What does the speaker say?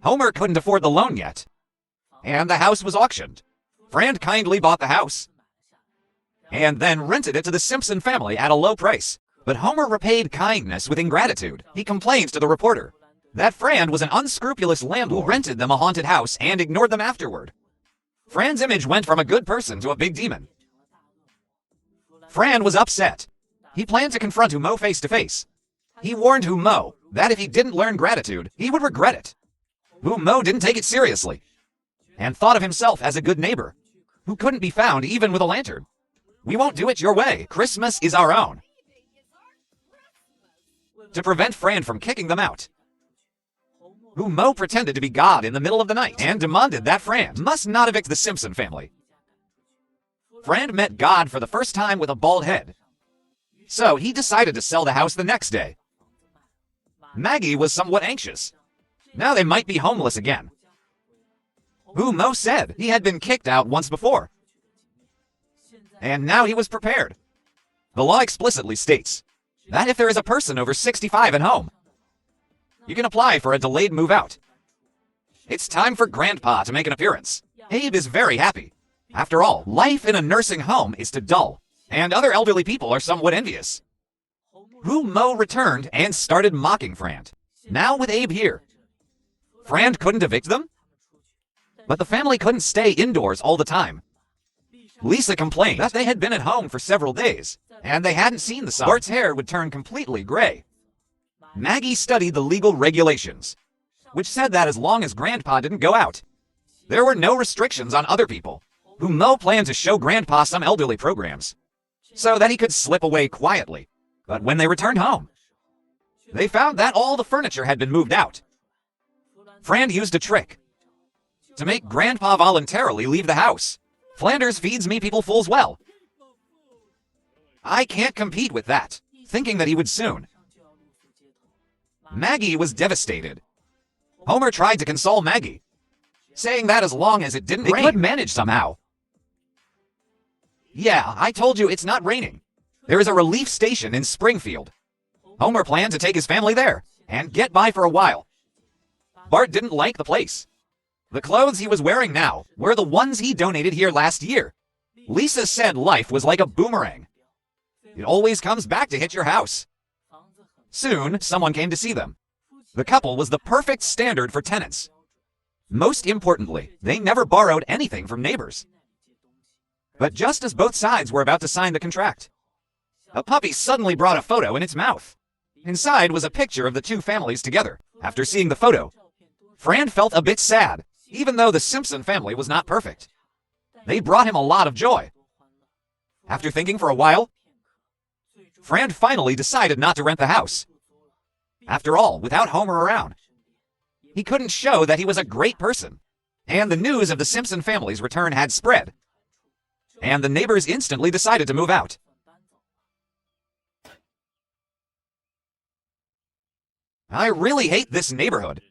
Homer couldn't afford the loan yet, and the house was auctioned. Fran kindly bought the house, and then rented it to the Simpson family at a low price. But Homer repaid kindness with ingratitude. He complained to the reporter that Fran was an unscrupulous landlord who rented them a haunted house and ignored them afterward. Fran's image went from a good person to a big demon. Fran was upset. He planned to confront Humo face to face. He warned Humo that if he didn't learn gratitude, he would regret it. Humo didn't take it seriously and thought of himself as a good neighbor who couldn't be found even with a lantern. "We won't do it your way. Christmas is our own." To prevent Fran from kicking them out, Humo pretended to be God in the middle of the night and demanded that Fran must not evict the Simpson family. Fran met God for the first time with a bald head, so he decided to sell the house the next day. Maggie was somewhat anxious. Now they might be homeless again. Humo said he had been kicked out once before, and now he was prepared. The law explicitly states that if there is a person over 65 at home, you can apply for a delayed move-out. It's time for Grandpa to make an appearance. Abe is very happy. After all, life in a nursing home is too dull, and other elderly people are somewhat envious. Humo returned and started mocking Fran. Now with Abe here, Fran couldn't evict them? But the family couldn't stay indoors all the time. Lisa complained that they had been at home for several days, and they hadn't seen the sun. Bart's hair would turn completely gray. Maggie studied the legal regulations, which said that as long as Grandpa didn't go out, there were no restrictions on other people. Humo planned to show Grandpa some elderly programs, so that he could slip away quietly. But when they returned home, they found that all the furniture had been moved out. Fran used a trick to make Grandpa voluntarily leave the house. Flanders feeds me people fools well. I can't compete with that, thinking that he would soon. Maggie was devastated. Homer tried to console Maggie, saying that as long as it didn't rain, they could manage somehow. "Yeah, I told you it's not raining. There is a relief station in Springfield." Homer planned to take his family there and get by for a while. Bart didn't like the place. The clothes he was wearing now were the ones he donated here last year. Lisa said life was like a boomerang. It always comes back to hit your house. Soon, someone came to see them. The couple was the perfect standard for tenants. Most importantly, they never borrowed anything from neighbors. But just as both sides were about to sign the contract, a puppy suddenly brought a photo in its mouth. Inside was a picture of the two families together. After seeing the photo, Fran felt a bit sad, even though the Simpson family was not perfect. They brought him a lot of joy. After thinking for a while, Fran finally decided not to rent the house. After all, without Homer around, he couldn't show that he was a great person. And the news of the Simpson family's return had spread, and the neighbors instantly decided to move out. "I really hate this neighborhood,"